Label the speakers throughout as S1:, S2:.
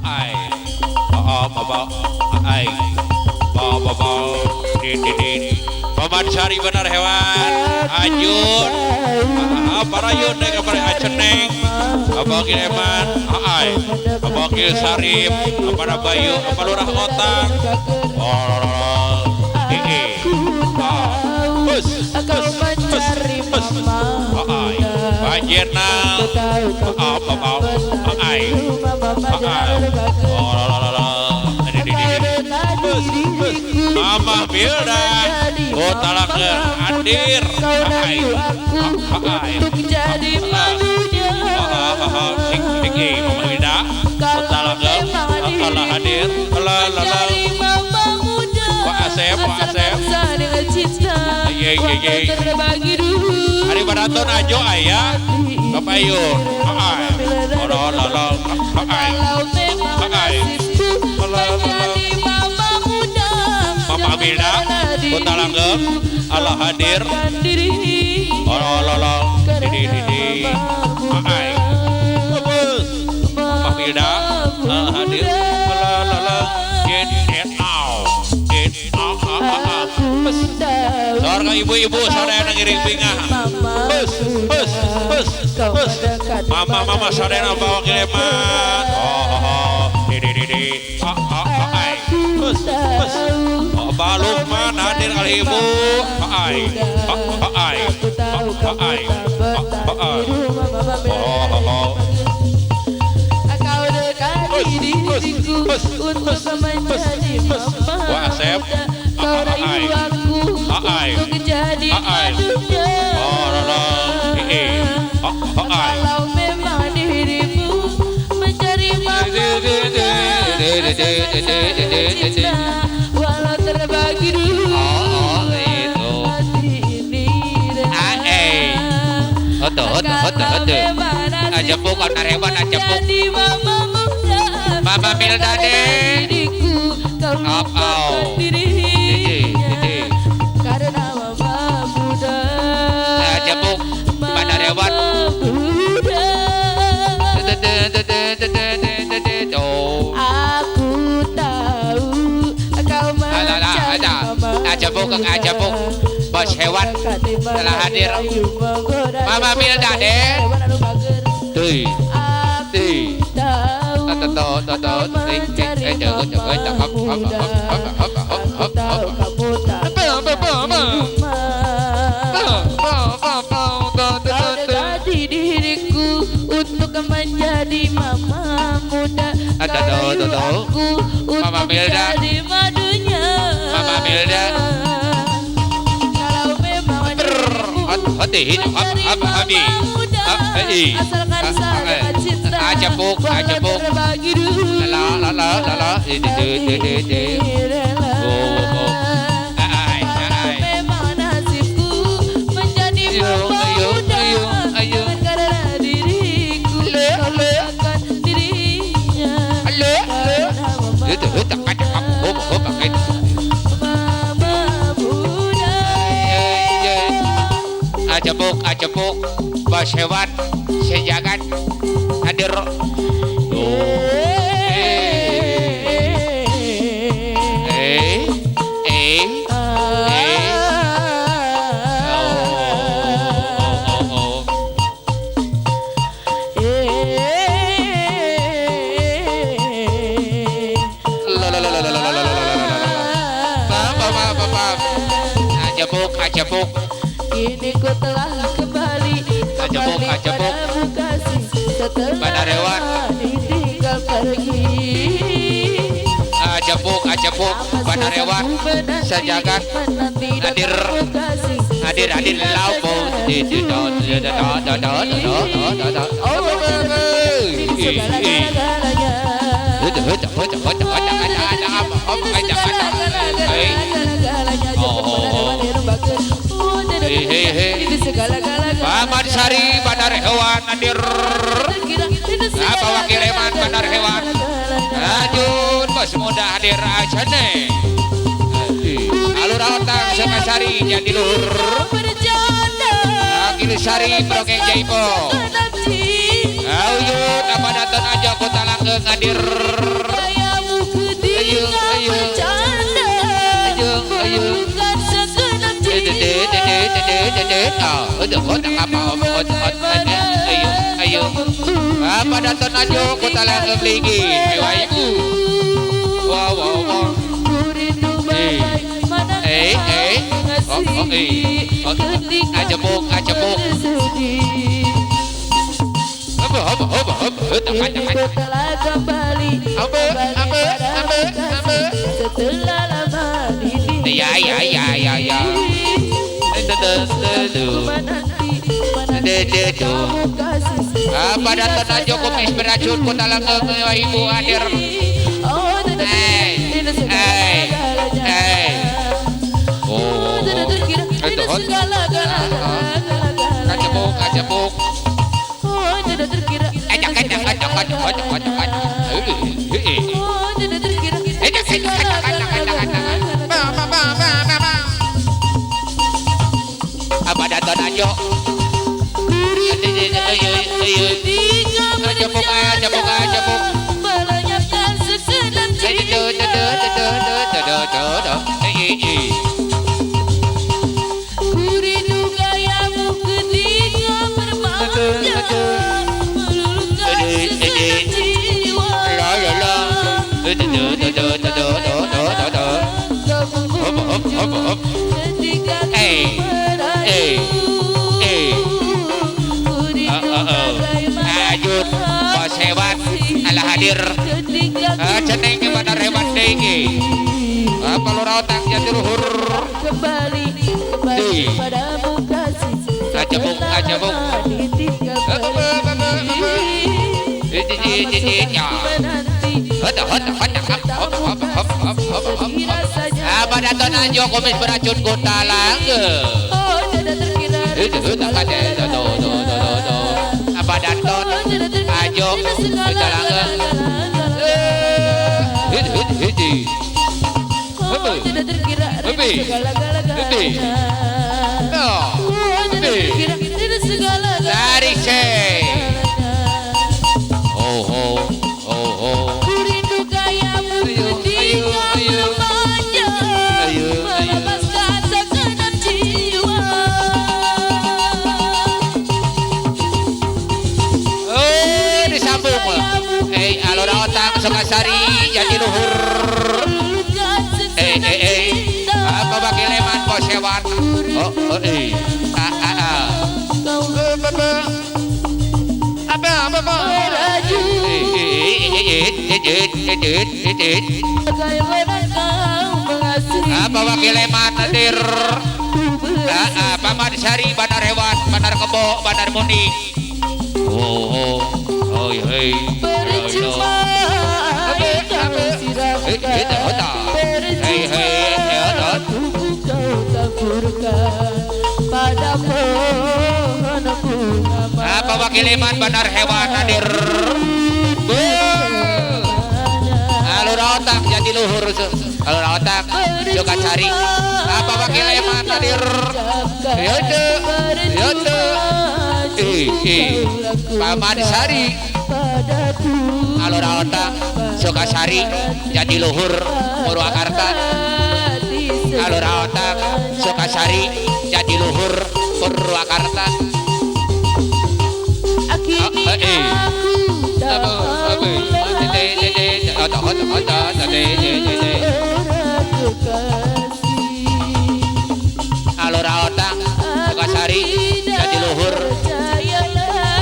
S1: ai bapak ai bapak Paman Sari benar hewan Ajun Parayun dek kapal aceneng Abang Kileman ai Abang Kil Sarip Apa Bayu Apa Lurah Otak ai Banjirnal ai Mama Bilda Talaknya hadir
S2: untuk jadi madunya
S1: Tinggi Mama Bilda Talaknya Allah hadir
S2: menjadi mama muda
S1: Pak Asep
S2: dengan cinta walau terbagi dulu
S1: Hari Baraton Ajo ayah Bapak Ayun
S2: kalau memang nasibku menjadi mama muda
S1: Mama Bilda Kota Langgeng Allah hadir Didi Mama Bilda Allah hadir Get out Seorang ibu-ibu saudara ngiring bingah Mama saudara bawa kileman Didi Balukman hadir kali ibu
S2: Kau dekati diriku untuk menjadi mama muda Kau rayu aku untuk jadi madunya Kalau memang dirimu mencari mama muda cinta walau terbagi dulu hati ini
S1: aja bukan hewan aja
S2: jadi mama muda
S1: Mama Bilda
S2: diriku kau lupakan dirinya karena mama muda
S1: aja buk pada hewan
S2: aku tahu kau mencari mama
S1: aja buk bos hewan telah hadir Mama Bilda
S2: diriku untuk menjadi mama muda aku
S1: Mama
S2: untuk
S1: Bilda
S2: jadi madunya
S1: Mama Bilda
S2: kalau memang
S1: hati
S2: Abi asalkan saling cinta
S1: aja buk
S2: terbagi dulu
S1: lala
S2: memang nasibku menjadi mama muda karena diriku kau lupakan dirinya mama muda
S1: aja buk bos hewan sejagat hadir aja buk
S2: kini ku telah kembali
S1: Ajabuk.
S2: padamu kasih setelah
S1: Bandar Hewan.
S2: ditinggal pergi
S1: aja buk Bandar Hewan sejagat hadir laupo Paman Sari Bandar Hewan hadir bawa kiriman Bandar Hewan Ajun bos muda hadir aja nih alur otang Sekasari jadi lur Gili Sari Brokeng Jaipo Ayun apa datang aja kota langgeng hadir Udah kota apa ayo apa datang aja kota lang lagi ayo wow aja buk
S2: Kini ku telah kembali setelah lama ditinggal
S1: ya
S2: kamu kasih
S1: apa datang aja komis beracun kota lang ibu hadir
S2: oh tidak
S1: oh
S2: tidak terkira tidak segala-galanya
S1: kacabuk
S2: oh tidak terkira
S1: ajak
S2: oh tidak terkira tidak segala-galanya
S1: apa datang aja ajabuk
S2: melanjutkan sekedap jiwa ku rindu gayamu ketika bermanja meluluhkan sekedap jiwa ketika
S1: ajut bos hewan ala hadir ceneng kepada hewan degi apa lu rautang jadi luhur
S2: kembali padamu kasih
S1: ajabuk
S2: ditinggal
S1: apa datang aja komis beracun kota langge
S2: oh tidak terkira
S1: apa datang aja kota langge
S2: oh tidak terkira segala-galanya oh tidak terkira tidak segala-galanya
S1: dari
S2: ku rindu gayamu ketika bermanja melepaskan segenap jiwa
S1: disambung alur otak Sukasari jadi luhur apa bagi leman bos hewan apa
S2: bagaimana kau mengasihi
S1: apa wakil leman hadir Paman Sari Bandar Hewan Bandar Kebo Bandar Muni
S2: percuma kau sirahkan percuma tubuh kau taburkan pada pohon bunga
S1: apa wakil leman Bandar Hewan hadir alur otak jadi luhur alur otak juga cari apa wakil leman hadir Paman Sari alur otak Sukasari jadi luhur Purwakarta alur otak Sukasari jadi luhur Purwakarta alur otak Sukasari jadi luhur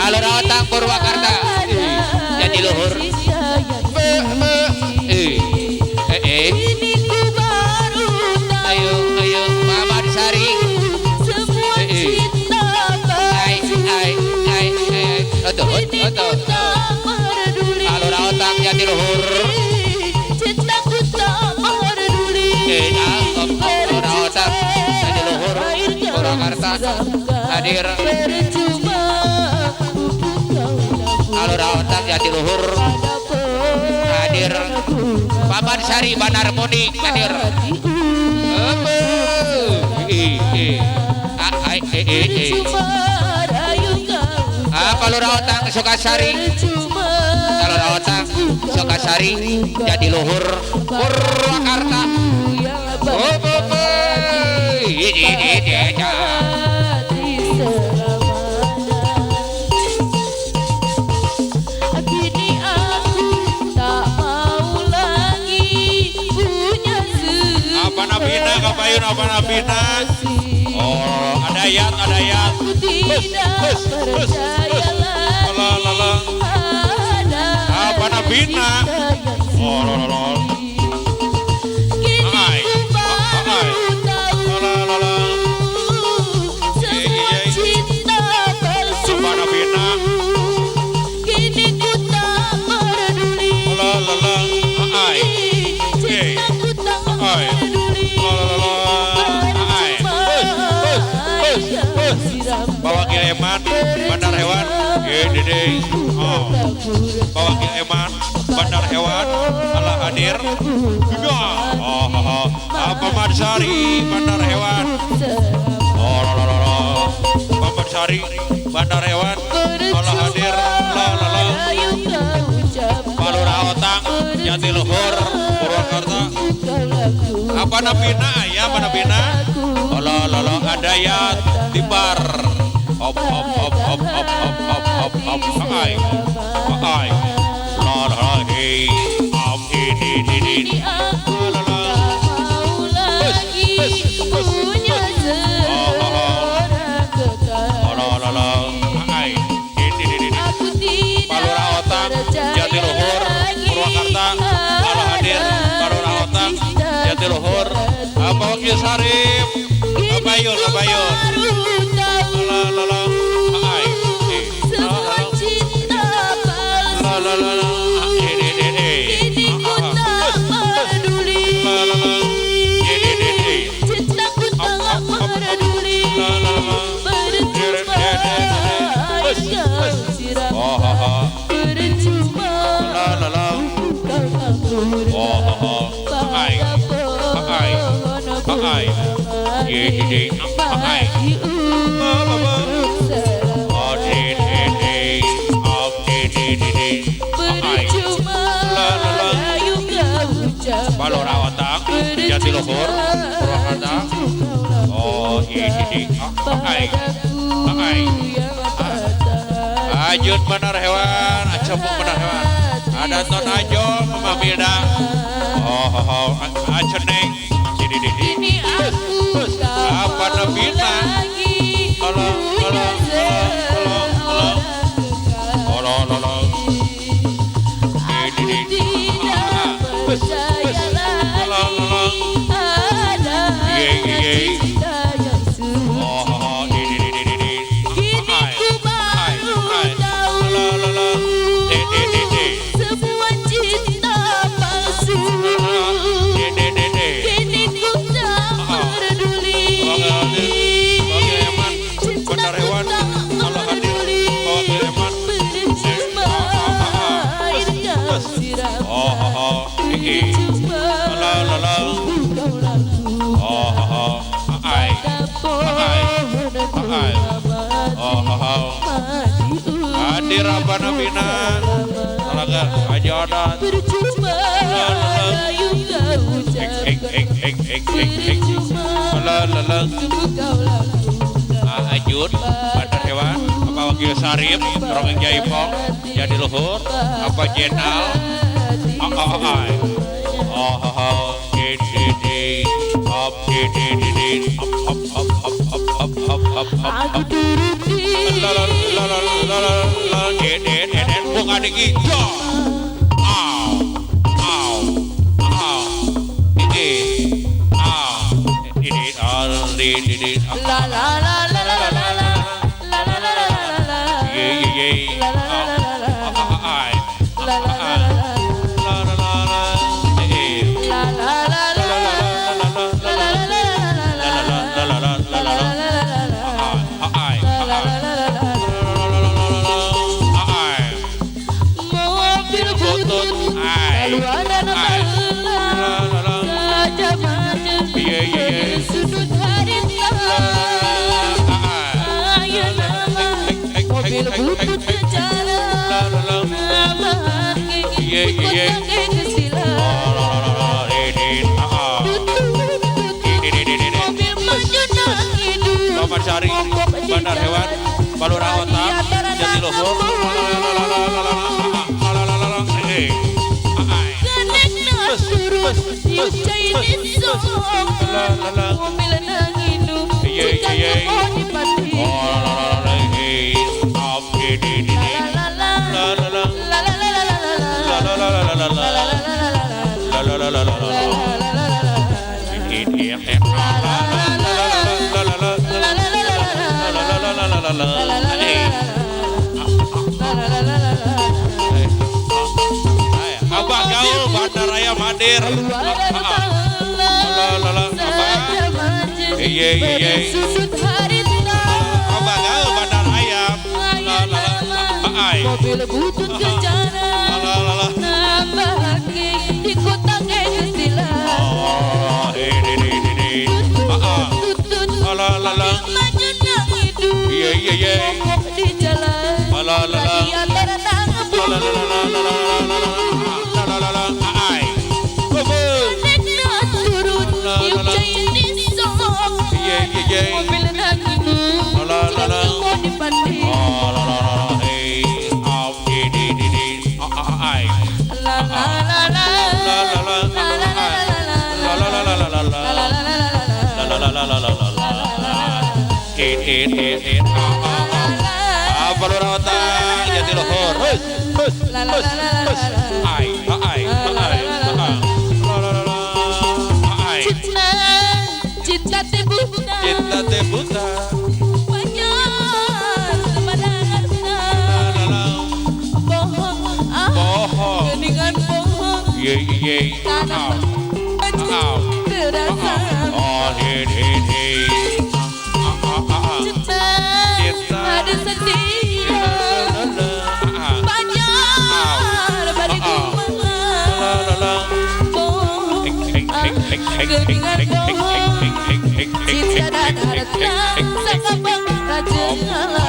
S1: alur otak Purwakarta jadi luhur ayo Paman Sari alur otak jadi luhur alur otak jadi luhur Purwakarta hadir alur otak jadi luhur hadir Paman Sari Bandar Muni hadir apa lur otak Sukasari alur otak Sukasari jadi luhur Purwakarta Ayo apa nabina? Oh, ada ayat.
S2: Aku tidak percaya lagi ada
S1: Apa nabina? Oh, lolol.
S2: Kini ku baru tahu semua cinta palsu.
S1: Apa nabina?
S2: Kini ku tak peduli
S1: Lolol.
S2: cintaku tak peduli.
S1: Bawa kileman, bandar hewan, gede. Oh, bawa kileman, bandar hewan, Allah hadir. Oh, apa Madsari, bandar hewan. Oh, Madsari, bandar hewan, Allah hadir. Palura Otang, Jatiluhur, Purwakarta. Apa nabina? Ya, apa nabina? Lolo adayat tibar. Hop. Hai. Lolo hei. Ini.
S2: Aku tak mau lagi punya seorang kekasih.
S1: Lolo. Hai. Ini.
S2: Aku tidak
S1: Palura Otang,
S2: percaya
S1: Jatiluhur,
S2: lagi
S1: Purwakarta. Allah hadir. Palura Otang, Jatiluhur. Apa Wakil Sarip? Abayun. Lolo. Hai.
S2: Semua cinta palsu. Kini ku tak peduli. Cintaku tak peduli. Percuma air kau siram. Percuma kau kabur. Pada pohon percuma ayu kau ucap.
S1: Palura Otang, Jatiluhur, Purwakarta. Oh, ini. Ajun benar hewan, acapung benar hewan. Ada ton ajo, Mama Milda. Oh, aceneng.
S2: Ini aku tak
S1: Apa
S2: mau
S1: nabina?
S2: lagi punya seorang kekasih.
S1: Lolo.
S2: Aku tidak percaya lagi ada cinta yang sungguh.
S1: Oh, ini.
S2: Kini ku baru tahu semua cinta palsu. Kini ku tak peduli
S1: Bandar hewan, Allah hadir. Bawa kileman.
S2: percuma air kau siram. Percuma kau lakukan
S1: Ai.
S2: pada pohon keramat. Mati
S1: Hadir apa nabina? Talaga ajodan.
S2: percuma ayu kau ucapkan. Percuma tunggu kau lakukan.
S1: Ajun, bandar hewan, apa Wakil Sarip, Rongeng Jaipong, Jatiluhur, apa Jenal, ai.
S2: Aku turuti
S1: Bunga dikit. Ini.
S2: la la la la la la la la la la la la la.
S1: Ye.
S2: La la la la la la.
S1: Ai.
S2: La la la la la. La la la la la. La la la la la la la mobil butut lalu ada nama elang gajah mada di sudut harita. Ayo nama mobil butut berjalan nama kaki pakai kesilang. Mobil maju nak hidup
S1: Madsari, bandar hewan, Palura Otang, Jatiluhur.
S2: Connect na turun yung Chinese
S1: La la la.
S2: Mobil nang hidup Jika mau dipati
S1: Oh la la la hey. Up di.
S2: La la la
S1: La la la.
S2: La la la la la la
S1: La la la la la la.
S2: La la la la la
S1: La la la la la la. Abah gaul Bandar Raya Madir. Abah gaul Bandar Ayam.
S2: Mobil butut kencana nambah lagi di kota kayak istilah maju nang hidup mogok di jalan lagi antara tangan Nek turun tiup cair di sok mobil nang hidup mau dipati la la la la cinta teh buta
S1: Cinta teh buta.
S2: banyak lebaran bohong
S1: Bohong.
S2: geningan bohong tanam terasa
S1: Oh,
S2: cinta ada setia banyak lebaran bohong geningan bohong cinta dan harta sakabang raja